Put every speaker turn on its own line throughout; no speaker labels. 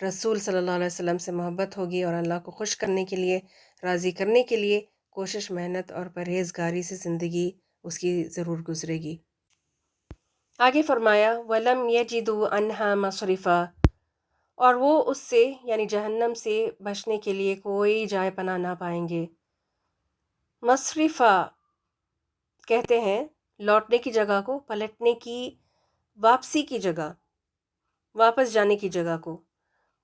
رسول صلی اللہ علیہ وسلم سے محبت ہوگی اور اللہ کو خوش کرنے کے لیے، راضی کرنے کے لیے کوشش، محنت اور پرہیزگاری سے زندگی اس کی ضرور گزرے گی۔ آگے فرمایا وَلَمْ يَجِدُوا عَنْهَا مَصْرِفًا، اور وہ اس سے یعنی جہنم سے بچنے کے لیے کوئی جائے پناہ نہ پائیں گے۔ مصرفہ کہتے ہیں لوٹنے کی جگہ کو، پلٹنے کی، واپسی کی جگہ، واپس جانے کی جگہ کو۔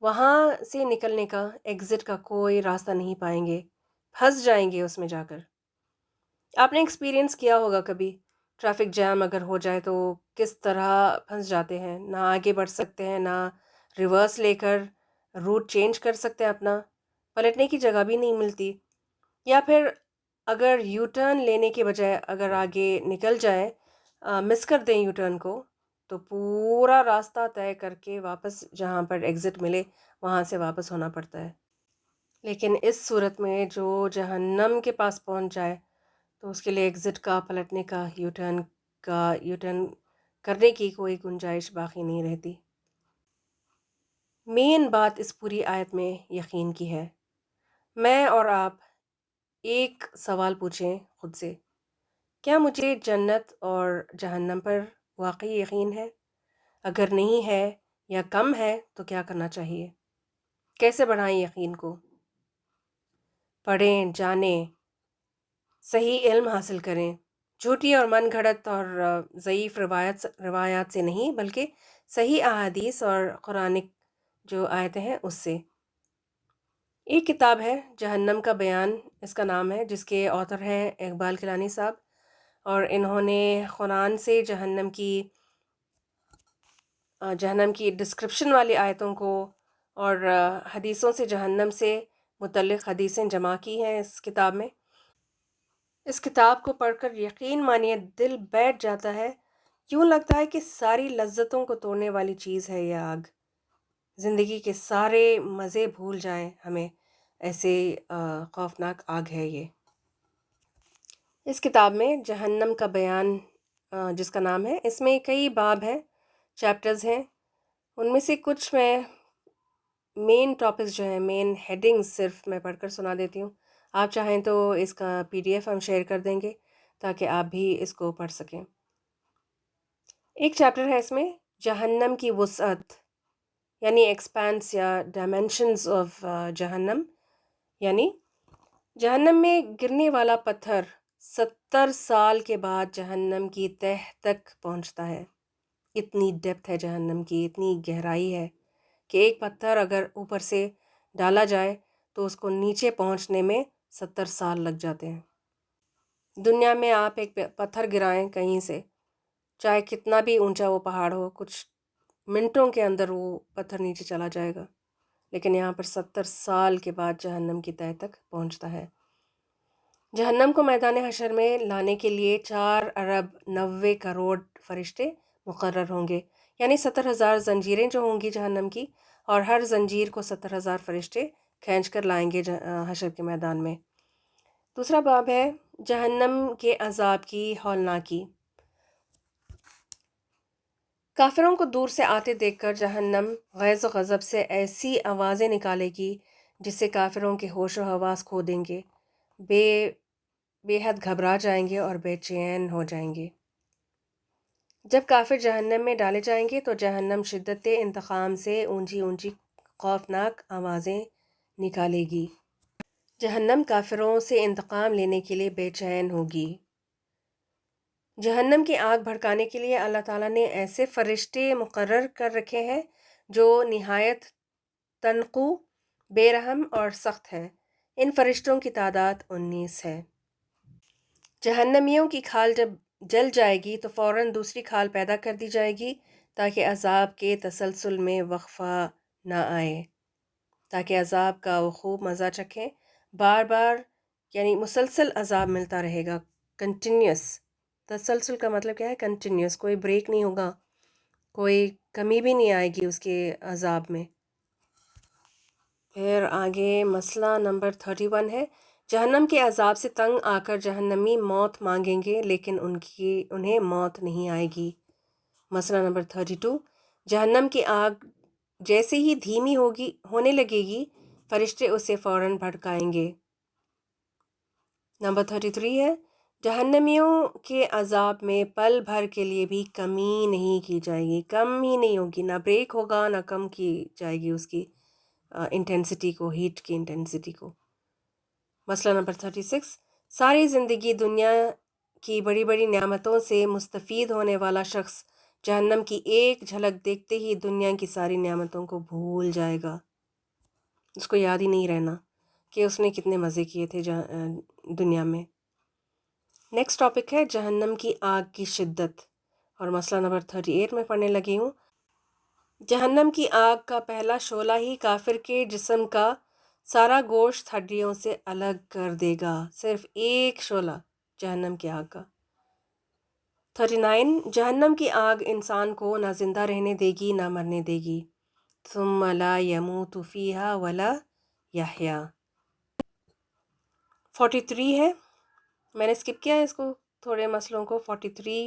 وہاں سے نکلنے کا، ایگزٹ کا کوئی راستہ نہیں پائیں گے، پھنس جائیں گے اس میں جا کر۔ آپ نے ایکسپیرینس کیا ہوگا کبھی، ٹریفک جام اگر ہو جائے تو کس طرح پھنس جاتے ہیں، نہ آگے بڑھ سکتے ہیں، نہ ریورس لے کر روٹ چینج کر سکتے ہیں اپنا، پلٹنے کی جگہ بھی نہیں ملتی، یا پھر اگر یو ٹرن لینے کے بجائے اگر آگے نکل جائیں، مس کر دیں یو ٹرن کو، تو پورا راستہ طے کر کے واپس جہاں پر ایگزٹ ملے وہاں سے واپس ہونا پڑتا ہے۔ لیکن اس صورت میں جو جہنم کے پاس پہنچ جائے تو اس کے لیے ایگزٹ کا، پلٹنے کا، یو ٹرن کرنے کی کوئی گنجائش باقی نہیں رہتی۔ مین بات اس پوری آیت میں یقین کی ہے۔ میں اور آپ ایک سوال پوچھیں خود سے، کیا مجھے جنت اور جہنم پر واقعی یقین ہے؟ اگر نہیں ہے یا کم ہے تو کیا کرنا چاہیے؟ کیسے بڑھائیں یقین کو؟ پڑھیں، جانیں، صحیح علم حاصل کریں، جھوٹی اور من گھڑت اور ضعیف روایات سے نہیں بلکہ صحیح احادیث اور قرآنک جو آیتیں ہیں اس سے۔ ایک کتاب ہے جہنم کا بیان، اس کا نام ہے، جس کے آتھر ہیں اقبال کلانی صاحب، اور انہوں نے قرآن سے جہنم کی ڈسکرپشن والی آیتوں کو اور حدیثوں سے جہنم سے متعلق حدیثیں جمع کی ہیں اس کتاب میں۔ اس کتاب کو پڑھ کر یقین مانیے دل بیٹھ جاتا ہے، یوں لگتا ہے کہ ساری لذتوں کو توڑنے والی چیز ہے یہ آگ، زندگی کے سارے مزے بھول جائیں ہمیں، ایسے خوفناک آگ ہے یہ۔ اس کتاب میں جہنم کا بیان جس کا نام ہے، اس میں کئی باب ہیں، چیپٹرز ہیں، ان میں سے کچھ میں مین ٹاپکس جو ہیں، مین ہیڈنگز صرف میں پڑھ کر سنا دیتی ہوں۔ آپ چاہیں تو اس کا PDF ہم شیئر کر دیں گے تاکہ آپ بھی اس کو پڑھ سکیں۔ ایک چیپٹر ہے اس میں جہنم کی وسعت، یعنی ایکسپانس یا ڈائمینشنز آف جہنم، یعنی جہنم میں گرنے والا پتھر 70 سال کے بعد جہنم کی تہہ تک پہنچتا ہے۔ اتنی ڈیپتھ ہے جہنم کی، اتنی گہرائی ہے کہ ایک پتھر اگر اوپر سے ڈالا جائے تو اس کو نیچے پہنچنے میں 70 سال لگ جاتے ہیں۔ دنیا میں آپ ایک پتھر گرائیں کہیں سے، چاہے کتنا بھی اونچا وہ پہاڑ ہو، کچھ منٹوں کے اندر وہ پتھر نیچے چلا جائے گا، لیکن یہاں پر 70 سال کے بعد جہنم کی تہہ تک پہنچتا ہے۔ جہنم کو میدان حشر میں لانے کے لیے 4 ارب 90 کروڑ فرشتے مقرر ہوں گے، یعنی 70,000 زنجیریں جو ہوں گی جہنم کی، اور ہر زنجیر کو 70,000 فرشتے کھینچ کر لائیں گے حشر کے میدان میں۔ دوسرا باب ہے جہنم کے عذاب کی ہولناکی۔ کافروں کو دور سے آتے دیکھ کر جہنم غیظ و غضب سے ایسی آوازیں نکالے گی جس سے کافروں کے ہوش و حواس کھو دیں گے، بے حد گھبرا جائیں گے اور بے چین ہو جائیں گے۔ جب کافر جہنم میں ڈالے جائیں گے تو جہنم شدت انتقام سے اونچی اونچی خوفناک آوازیں نکالے گی۔ جہنم کافروں سے انتقام لینے کے لیے بے چین ہوگی۔ جہنم کی آگ بھڑکانے کے لیے اللہ تعالیٰ نے ایسے فرشتے مقرر کر رکھے ہیں جو نہایت تنقو، بے رحم اور سخت ہیں۔ ان فرشتوں کی تعداد 19 ہے۔ جہنمیوں کی کھال جب جل جائے گی تو فوراً دوسری کھال پیدا کر دی جائے گی تاکہ عذاب کے تسلسل میں وقفہ نہ آئے، تاکہ عذاب کا وہ خوب مزہ چکھیں، بار بار، یعنی مسلسل عذاب ملتا رہے گا، کنٹینیوس۔ تسلسل کا مطلب کیا ہے؟ کنٹینیوس، کوئی بریک نہیں ہوگا، کوئی کمی بھی نہیں آئے گی اس کے عذاب میں۔ پھر آگے مسئلہ نمبر 31 ہے جہنم کے عذاب سے تنگ آ کر جہنمی موت مانگیں گے لیکن انہیں موت نہیں آئے گی۔ مسئلہ نمبر 32 جہنم کی آگ جیسے ہی دھیمی ہونے لگے گی فرشتے اسے فوراً بھڑکائیں گے۔ نمبر 33 ہے، جہنمیوں کے عذاب میں پل بھر کے لیے بھی کمی نہیں کی جائے گی، کم ہی نہیں ہوگی، نہ بریک ہوگا نہ کم کی جائے گی اس کی انٹینسٹی کو، ہیٹ کی انٹینسٹی کو۔ مسئلہ نمبر 36، ساری زندگی دنیا کی بڑی بڑی نعمتوں سے مستفید ہونے والا شخص جہنم کی ایک جھلک دیکھتے ہی دنیا کی ساری نعمتوں کو بھول جائے گا، اس کو یاد ہی نہیں رہنا کہ اس نے کتنے مزے کیے تھے دنیا میں۔ نیکسٹ ٹاپک ہے جہنم کی آگ کی شدت، اور مسئلہ نمبر 38 میں پڑھنے لگی ہوں۔ جہنم کی آگ کا پہلا شعلہ ہی کافر کے جسم کا سارا گوشت ہڈیوں سے الگ کر دے گا، صرف ایک شعلہ جہنم کی آگ کا۔ 39، جہنم کی آگ انسان کو نہ زندہ رہنے دے گی نہ مرنے دے گی، ثم لا يموت فیہا ولا یحیا۔ 43 ہے، میں نے اسکپ کیا ہے اس کو، تھوڑے مسئلوں کو۔ 43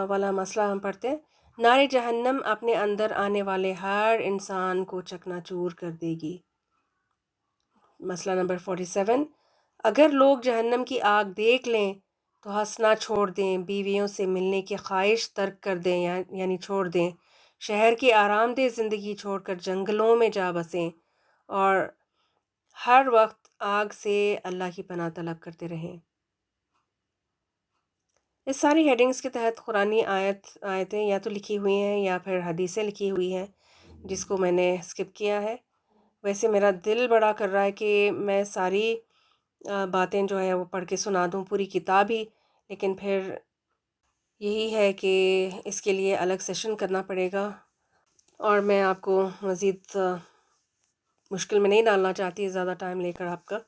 والا مسئلہ ہم پڑھتے ہیں۔ نار جہنم اپنے اندر آنے والے ہر انسان کو چکنا چور کر دے گی۔ مسئلہ نمبر 47، اگر لوگ جہنم کی آگ دیکھ لیں تو ہنسنا چھوڑ دیں، بیویوں سے ملنے کی خواہش ترک کر دیں، یعنی چھوڑ دیں، شہر کی آرام دہ زندگی چھوڑ کر جنگلوں میں جا بسیں، اور ہر وقت آگ سے اللہ کی پناہ طلب کرتے رہیں۔ اس ساری ہیڈنگز کے تحت قرآنی آیتیں یا تو لکھی ہوئی ہیں یا پھر حدیثیں لکھی ہوئی ہیں، جس کو میں نے اسکپ کیا ہے۔ ویسے میرا دل بڑا کر رہا ہے کہ میں ساری باتیں جو ہے وہ پڑھ کے سنا دوں، پوری کتاب ہی، لیکن پھر یہی ہے کہ اس کے لیے الگ سیشن کرنا پڑے گا، اور میں آپ کو مزید مشکل میں نہیں ڈالنا چاہتی زیادہ ٹائم لے کر آپ کا،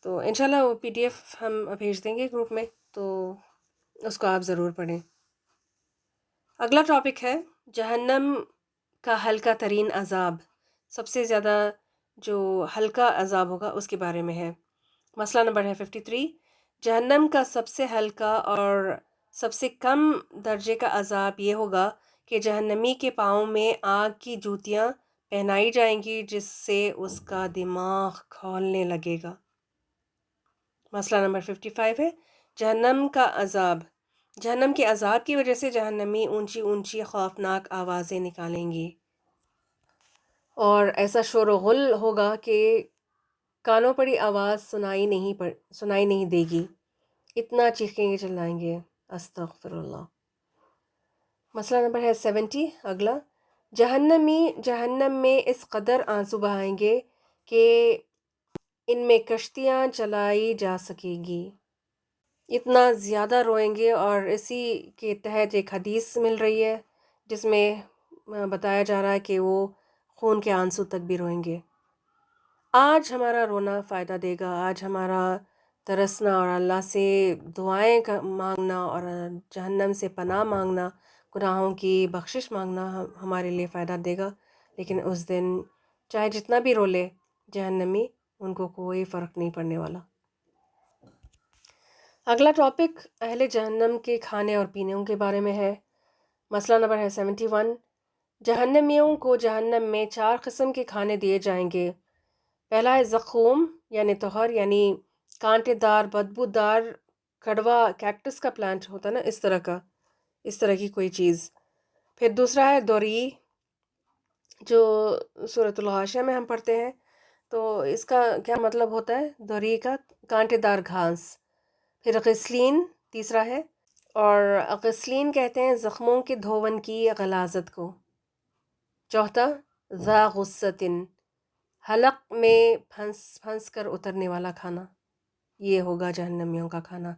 تو انشاءاللہ وہ PDF ہم بھیج دیں گے گروپ میں، تو اس کو آپ ضرور پڑھیں۔ اگلا ٹاپک ہے جہنم کا ہلکا ترین عذاب، سب سے زیادہ جو ہلکا عذاب ہوگا اس کے بارے میں ہے۔ مسئلہ نمبر ہے 53، جہنم کا سب سے ہلکا اور سب سے کم درجے کا عذاب یہ ہوگا کہ جہنمی کے پاؤں میں آگ کی جوتیاں پہنائی جائیں گی جس سے اس کا دماغ کھولنے لگے گا۔ مسئلہ نمبر 55 ہے جہنم کا عذاب، جہنم کے عذاب کی وجہ سے جہنمی اونچی اونچی خوفناک آوازیں نکالیں گی، اور ایسا شور و غل ہوگا کہ کانوں پڑی آواز سنائی نہیں دے گی، اتنا چیخیں گے چلائیں گے، استغفر اللہ۔ مسئلہ نمبر ہے 70 اگلا، جہنمی جہنم میں اس قدر آنسو بہائیں گے کہ ان میں کشتیاں چلائی جا سکے گی، اتنا زیادہ روئیں گے، اور اسی کے تحت ایک حدیث مل رہی ہے جس میں بتایا جا رہا ہے کہ وہ خون کے آنسو تک بھی روئیں گے۔ آج ہمارا رونا فائدہ دے گا، آج ہمارا ترسنا اور اللہ سے دعائیں مانگنا اور جہنم سے پناہ مانگنا، گناہوں کی بخشش مانگنا ہمارے لیے فائدہ دے گا، لیکن اس دن چاہے جتنا بھی رو لے جہنمی، ان کو کوئی فرق نہیں پڑنے والا۔ اگلا ٹاپک اہل جہنم کے کھانے اور پینے کے بارے میں ہے۔ مسئلہ نمبر ہے 71، جہنمیوں کو جہنم میں 4 قسم کے کھانے دیے جائیں گے۔ پہلا ہے زقوم، یعنی تہر، یعنی کانٹے دار بدبودار کڑوا کیکٹس کا پلانٹ ہوتا ہے نا، اس طرح کی کوئی چیز۔ پھر دوسرا ہے دوری، جو سورۃ الغاشیہ میں ہم پڑھتے ہیں، تو اس کا کیا مطلب ہوتا ہے دوری کا؟ کانٹے دار گھاس۔ پھر غسلین تیسرا ہے، اور غسلین کہتے ہیں زخموں کے دھون کی غلاظت کو۔ چوتھا ذا غصتن، حلق میں پھنس کر اترنے والا کھانا، یہ ہوگا جہنمیوں کا کھانا،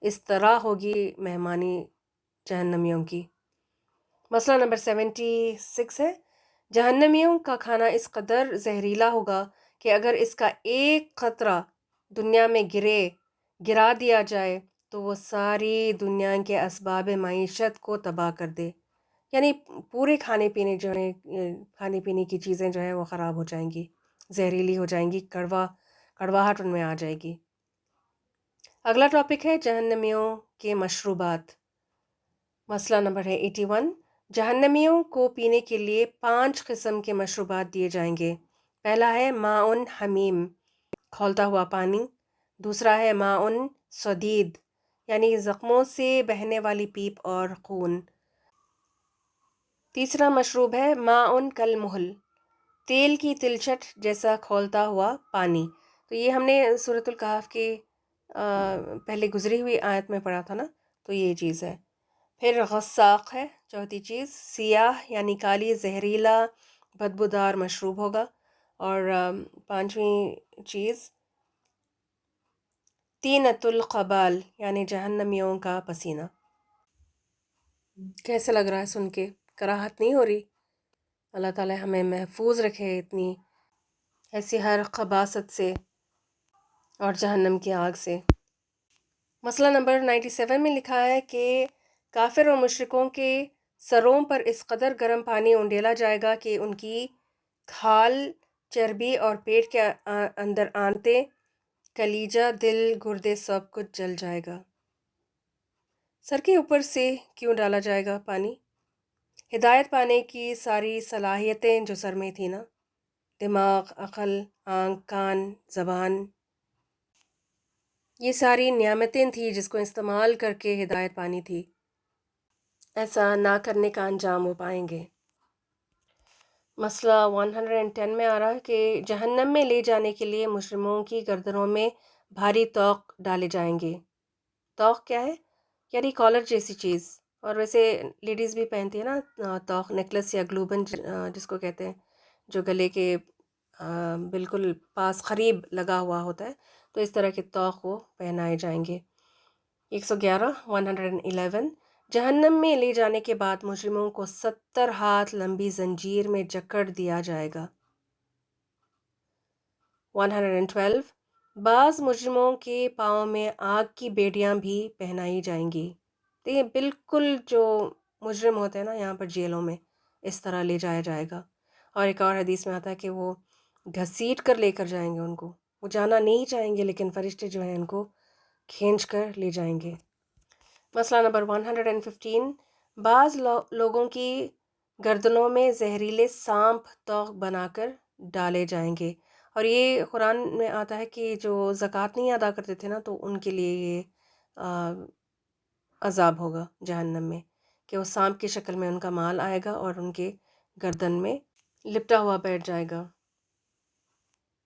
اس طرح ہوگی مہمانی جہنمیوں کی۔ مسئلہ نمبر 76 ہے، جہنمیوں کا کھانا اس قدر زہریلا ہوگا کہ اگر اس کا ایک قطرہ دنیا میں گرا دیا جائے تو وہ ساری دنیا کے اسباب معیشت کو تباہ کر دے، یعنی پورے کھانے پینے کی چیزیں جو ہیں وہ خراب ہو جائیں گی، زہریلی ہو جائیں گی، کڑواہٹ ان میں آ جائے گی۔ اگلا ٹاپک ہے جہنمیوں کے مشروبات۔ مسئلہ نمبر ہے 81، جہنمیوں کو پینے کے لیے 5 قسم کے مشروبات دیے جائیں گے۔ پہلا ہے ماء حمیم، کھولتا ہوا پانی۔ دوسرا ہے ماء صدید، یعنی زخموں سے بہنے والی پیپ اور خون۔ تیسرا مشروب ہے ماء کالمہل، تیل کی تلچھٹ جیسا کھولتا ہوا پانی۔ تو یہ ہم نے سورۃ الکہف کے پہلے گزری ہوئی آیت میں پڑھا تھا نا، تو یہ چیز ہے۔ پھر غساق ہے چوتھی چیز، سیاہ یعنی کالی زہریلا بدبودار مشروب ہوگا۔ اور پانچویں چیز طینۃ القبال، یعنی جہنمیوں کا پسینہ۔ کیسے لگ رہا ہے سن کے؟ کراہت نہیں ہو رہی؟ اللہ تعالی ہمیں محفوظ رکھے اتنی ایسی ہر خباثت سے اور جہنم کی آگ سے۔ مسئلہ نمبر 97 میں لکھا ہے کہ کافر اور مشرکوں کے سروں پر اس قدر گرم پانی انڈیلا جائے گا کہ ان کی کھال، چربی اور پیٹ کے اندر آنتیں، کلیجہ، دل، گردے سب کچھ جل جائے گا۔ سر کے اوپر سے کیوں ڈالا جائے گا پانی؟ ہدایت پانے کی ساری صلاحیتیں جو سر میں تھیں نا، دماغ، عقل، آنکھ، کان، زبان، یہ ساری نعمتیں تھیں جس کو استعمال کر کے ہدایت پانی تھی، ایسا نہ کرنے کا انجام وہ پائیں گے۔ مسئلہ 110 میں آ رہا ہے کہ جہنم میں لے جانے کے لیے مجرموں کی گردنوں میں بھاری طوق ڈالے جائیں گے۔ طوق کیا ہے؟ یعنی کالر جیسی چیز، اور ویسے لیڈیز بھی پہنتی ہیں نا طوق، نیکلس یا گلوبن جس کو کہتے ہیں، جو گلے کے بالکل پاس قریب لگا ہوا ہوتا ہے، تو اس طرح کے طوق وہ پہنائے جائیں گے۔ 111 جہنم میں لے جانے کے بعد مجرموں کو 70 ہاتھ لمبی زنجیر میں جکڑ دیا جائے گا۔ 112 بعض مجرموں کے پاؤں میں آگ کی بیڑیاں بھی پہنائی جائیں گی۔ تو یہ بالکل جو مجرم ہوتے ہیں نا یہاں پر جیلوں میں، اس طرح لے جایا جائے گا۔ اور ایک اور حدیث میں آتا ہے کہ وہ گھسیٹ کر لے کر جائیں گے ان کو، وہ جانا نہیں چاہیں گے لیکن فرشتے جو ہیں ان کو کھینچ کر لے جائیں گے۔ مسئلہ نمبر 115 بعض لوگوں کی گردنوں میں زہریلے سانپ طوق بنا کر ڈالے جائیں گے، اور یہ قرآن میں آتا ہے کہ جو زکوٰۃ نہیں ادا کرتے تھے نا، تو ان کے لیے یہ عذاب ہوگا جہنم میں، کہ وہ سانپ کی شکل میں ان کا مال آئے گا اور ان کے گردن میں لپٹا ہوا بیٹھ جائے گا۔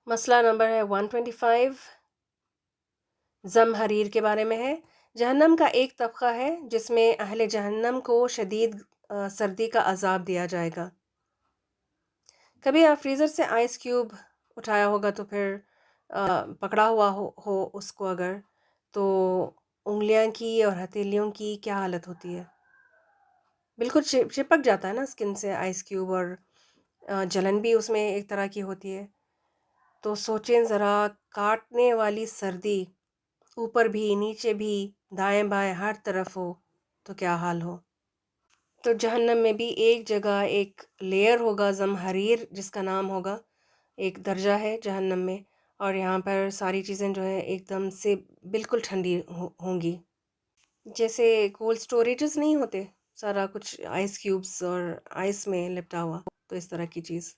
مسئلہ نمبر ہے 125 زمہریر کے بارے میں ہے۔ جہنم کا ایک طبقہ ہے جس میں اہل جہنم کو شدید سردی کا عذاب دیا جائے گا۔ کبھی آپ فریزر سے آئس کیوب اٹھایا ہوگا تو پھر پکڑا ہوا ہو اس کو اگر، تو انگلیاں کی اور ہتھیلیوں کی کیا حالت ہوتی ہے؟ بالکل چپک جاتا ہے نا اسکن سے آئس کیوب، اور جلن بھی اس میں ایک طرح کی ہوتی ہے۔ تو سوچیں ذرا، کاٹنے والی سردی اوپر بھی نیچے بھی دائیں بائیں ہر طرف ہو تو کیا حال ہو۔ تو جہنم میں بھی ایک جگہ ایک لیئر ہوگا زمہریر جس کا نام ہوگا، ایک درجہ ہے جہنم میں، اور یہاں پر ساری چیزیں جو ہے ایک دم سے بالکل ٹھنڈی ہوں گی، جیسے کولڈ سٹوریجز نہیں ہوتے، سارا کچھ آئس کیوبز اور آئس میں لپٹا ہوا، تو اس طرح کی چیز۔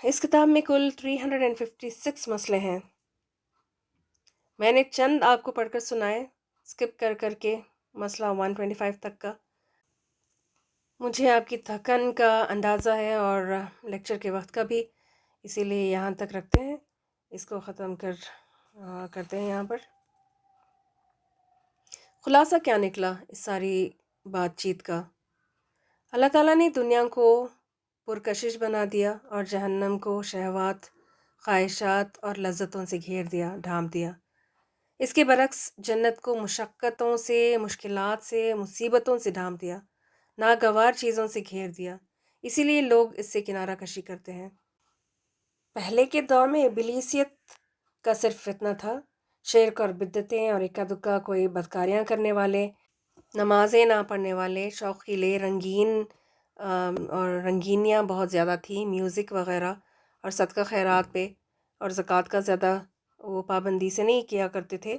اس کتاب میں کل 356 مسئلے ہیں، میں نے چند آپ کو پڑھ کر سنائے، اسکپ کر کر کے مسئلہ 125 تک کا۔ مجھے آپ کی تھکن کا اندازہ ہے اور لیکچر کے وقت کا بھی، اسی لیے یہاں تک رکھتے ہیں، اس کو ختم کرتے ہیں یہاں پر۔ خلاصہ کیا نکلا اس ساری بات چیت کا؟ اللہ تعالیٰ نے دنیا کو پرکشش بنا دیا اور جہنم کو شہوات، خواہشات اور لذتوں سے گھیر دیا، ڈھانپ دیا۔ اس کے برعکس جنت کو مشقتوں سے، مشکلات سے، مصیبتوں سے ڈھانپ دیا، ناگوار چیزوں سے گھیر دیا، اسی لیے لوگ اس سے کنارہ کشی کرتے ہیں۔ پہلے کے دور میں ابلیسیت کا صرف فتنہ تھا، شرک اور بدعتیں اور اکا دکا کوئی بدکاریاں کرنے والے، نمازیں نہ پڑھنے والے، شوقیلے، رنگین اور رنگینیاں بہت زیادہ تھیں، میوزک وغیرہ، اور صدقہ خیرات پہ اور زکوٰۃ کا زیادہ وہ پابندی سے نہیں کیا کرتے تھے،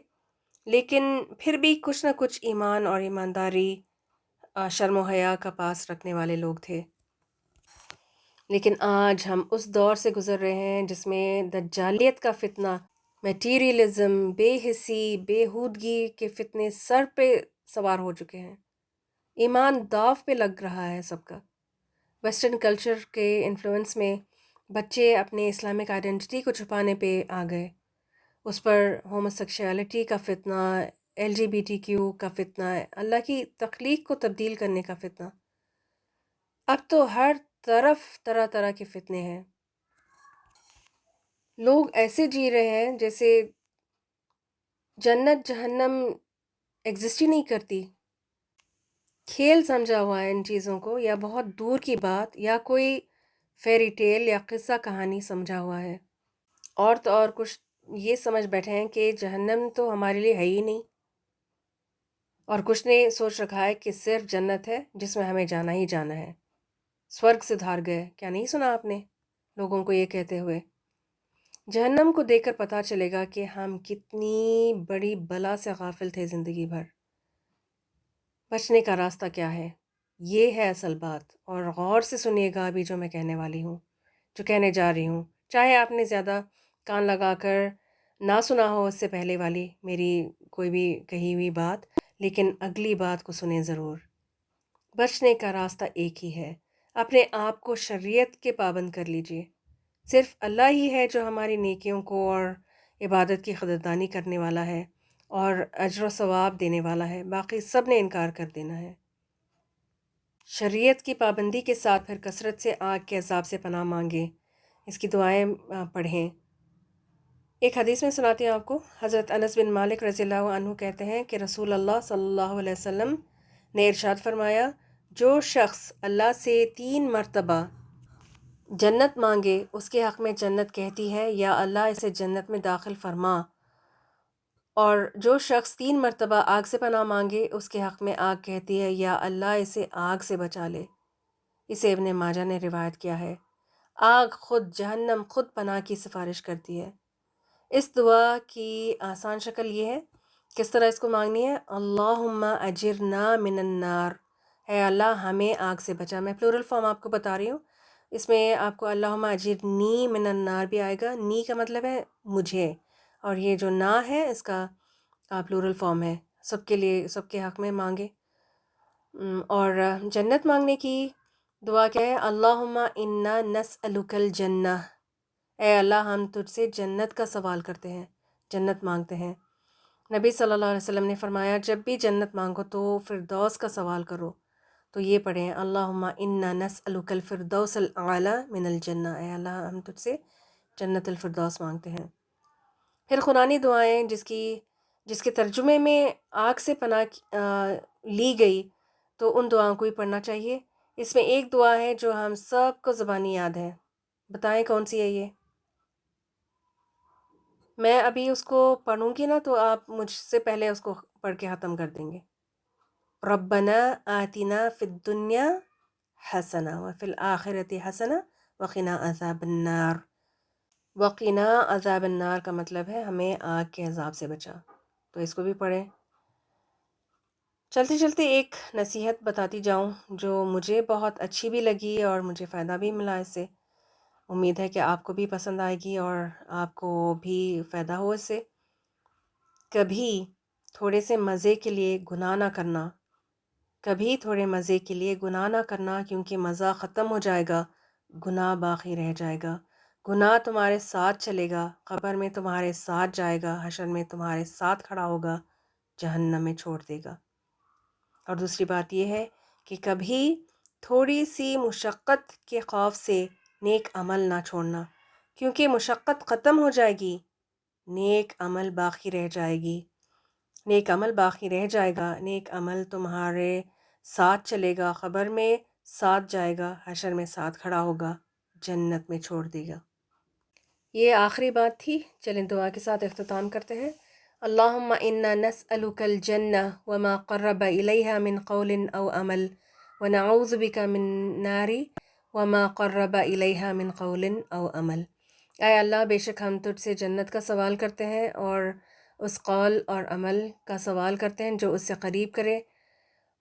لیکن پھر بھی کچھ نہ کچھ ایمان اور ایمانداری شرم و حیا کا پاس رکھنے والے لوگ تھے، لیکن آج ہم اس دور سے گزر رہے ہیں جس میں دجالیت کا فتنہ، میٹیریلزم، بے حسی، بےہودگی کے فتنے سر پہ سوار ہو چکے ہیں۔ ایمان داو پہ لگ رہا ہے سب کا۔ ویسٹرن کلچر کے انفلوئنس میں بچے اپنے اسلامک آئیڈینٹی کو چھپانے پہ آ گئے، اس پر ہومو سیکشولیٹی کا فتنہ، LGBTQ کا فتنہ، اللہ کی تخلیق کو تبدیل کرنے کا فتنہ۔ اب تو ہر طرف طرح طرح کے فتنے ہیں۔ لوگ ایسے جی رہے ہیں جیسے جنت جہنم ایگزسٹ ہی نہیں کرتی، کھیل سمجھا ہوا ہے ان چیزوں کو، یا بہت دور کی بات، یا کوئی فیری ٹیل یا قصہ کہانی سمجھا ہوا ہے۔ اور تو اور کچھ یہ سمجھ بیٹھے ہیں کہ جہنم تو ہمارے لیے ہے ہی نہیں، اور کچھ نے سوچ رکھا ہے کہ صرف جنت ہے جس میں ہمیں جانا ہی جانا ہے۔ سورگ سے دھار گئے، کیا نہیں سنا آپ نے لوگوں کو یہ کہتے ہوئے؟ جہنم کو دیکھ کر پتہ چلے گا کہ ہم کتنی بڑی بلا سے غافل تھے زندگی بھر۔ بچنے کا راستہ کیا ہے، یہ ہے اصل بات، اور غور سے سنیے گا ابھی جو میں کہنے والی ہوں، جو کہنے جا رہی ہوں، چاہے آپ نے زیادہ کان لگا کر نہ سنا ہو اس سے پہلے والی میری کوئی بھی کہی ہوئی بات، لیکن اگلی بات کو سنیں ضرور۔ بچنے کا راستہ ایک ہی ہے، اپنے آپ کو شریعت کے پابند کر لیجئے۔ صرف اللہ ہی ہے جو ہماری نیکیوں کو اور عبادت کی قدردانی کرنے والا ہے اور اجر و ثواب دینے والا ہے، باقی سب نے انکار کر دینا ہے۔ شریعت کی پابندی کے ساتھ پھر کثرت سے آگ کے عذاب سے پناہ مانگیں، اس کی دعائیں پڑھیں۔ ایک حدیث میں سناتی ہوں آپ کو۔ حضرت انس بن مالک رضی اللہ عنہ کہتے ہیں کہ رسول اللہ صلی اللہ علیہ وسلم نے ارشاد فرمایا، جو شخص اللہ سے 3 مرتبہ جنت مانگے اس کے حق میں جنت کہتی ہے یا اللہ اسے جنت میں داخل فرما، اور جو شخص 3 مرتبہ آگ سے پناہ مانگے اس کے حق میں آگ کہتی ہے یا اللہ اسے آگ سے بچا لے۔ اسے ابن ماجہ نے روایت کیا ہے۔ آگ خود، جہنم خود پناہ کی سفارش کرتی ہے۔ اس دعا کی آسان شکل یہ ہے، کس طرح اس کو مانگنی ہے؟ اللہم اجرنا من النار، اے اللہ ہمیں آگ سے بچا۔ میں پلورل فارم آپ کو بتا رہی ہوں، اس میں آپ کو اللہم اجرنی من النار بھی آئے گا، نی کا مطلب ہے مجھے، اور یہ جو نا ہے اس کا پلورل فارم ہے، سب کے لیے، سب کے حق میں مانگے۔ اور جنت مانگنے کی دعا کیا ہے؟ اللہم انا نسألک الجنہ، اے اللہ ہم تجھ سے جنت کا سوال کرتے ہیں، جنت مانگتے ہیں۔ نبی صلی اللہ علیہ وسلم نے فرمایا جب بھی جنت مانگو تو فردوس کا سوال کرو، تو یہ پڑھیں اللہم انا نسألک الفردوس الاعلی من الجنہ، اے اللہ ہم تجھ سے جنت الفردوس مانگتے ہیں۔ پھر قرآنی دعائیں جس کے ترجمے میں آگ سے پناہ لی گئی، تو ان دعاؤں کو ہی پڑھنا چاہیے۔ اس میں ایک دعا ہے جو ہم سب کو زبانی یاد ہے، بتائیں کون سی ہے یہ؟ میں ابھی اس کو پڑھوں گی نا تو آپ مجھ سے پہلے اس کو پڑھ کے ختم کر دیں گے۔ ربنا آتنا فی الدنیا حسنہ وفی الآخرۃ حسنہ وقنا عذاب النار۔ وقنا عذاب النار کا مطلب ہے ہمیں آگ کے عذاب سے بچا، تو اس کو بھی پڑھیں۔ چلتے چلتے ایک نصیحت بتاتی جاؤں جو مجھے بہت اچھی بھی لگی اور مجھے فائدہ بھی ملا اس سے، امید ہے کہ آپ کو بھی پسند آئے گی اور آپ کو بھی فائدہ ہو اس سے۔ کبھی تھوڑے سے مزے کے لیے گناہ نہ کرنا، کبھی تھوڑے مزے کے لیے گناہ نہ کرنا، کیونکہ مزہ ختم ہو جائے گا، گناہ باقی رہ جائے گا۔ گناہ تمہارے ساتھ چلے گا، قبر میں تمہارے ساتھ جائے گا، حشر میں تمہارے ساتھ کھڑا ہوگا، جہنم میں چھوڑ دے گا۔ اور دوسری بات یہ ہے کہ کبھی تھوڑی سی مشقت کے خوف سے نیک عمل نہ چھوڑنا، کیونکہ مشقت ختم ہو جائے گی، نیک عمل باقی رہ جائے گی، نیک عمل باقی رہ جائے گا، نیک عمل تمہارے ساتھ چلے گا، قبر میں ساتھ جائے گا، حشر میں ساتھ کھڑا ہوگا، جنت میں چھوڑ دے گا۔ یہ آخری بات تھی، چلیں دعا کے ساتھ اختتام کرتے ہیں۔ اللہم انا نسألک الجنہ وما قرب الیہا من قول او عمل ونعوذ بک من نار وما قرب الیہا من قول او عمل۔ اے اللہ بے شک ہم تجھ سے جنت کا سوال کرتے ہیں اور اس قول اور عمل کا سوال کرتے ہیں جو اس سے قریب کرے،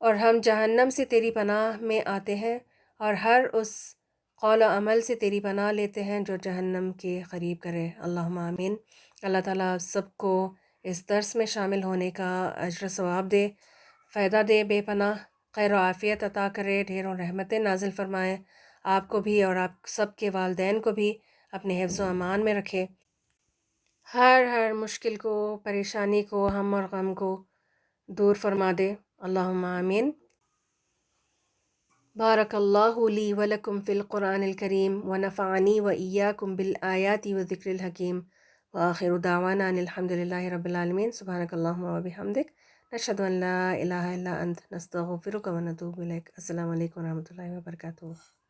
اور ہم جہنم سے تیری پناہ میں آتے ہیں اور ہر اس قول و عمل سے تیری پناہ لیتے ہیں جو جہنم کے قریب کرے۔ اللہم آمین۔ اللہ تعالیٰ سب کو اس درس میں شامل ہونے کا اجر و ثواب دے، فائدہ دے، بے پناہ خیر و عافیت عطا کرے، ڈھیروں رحمتیں نازل فرمائے، آپ کو بھی اور آپ سب کے والدین کو بھی اپنے حفظ و امان میں رکھے، ہر مشکل کو، پریشانی کو، ہم اور غم کو دور فرما دے۔ اللہم آمین۔ بارک اللہ لی ولکم فی القرآن الکریم ونفعنی وإیاکم بالآیات وذکر الحکیم وآخر دعوانا ان الحمد للہ رب العالمین۔ سبحانک اللہم وبحمدک، نشہد ان لا الہ الا انت، نستغفرک ونتوب الیک۔ السلام علیکم ورحمۃ اللہ وبرکاتہ۔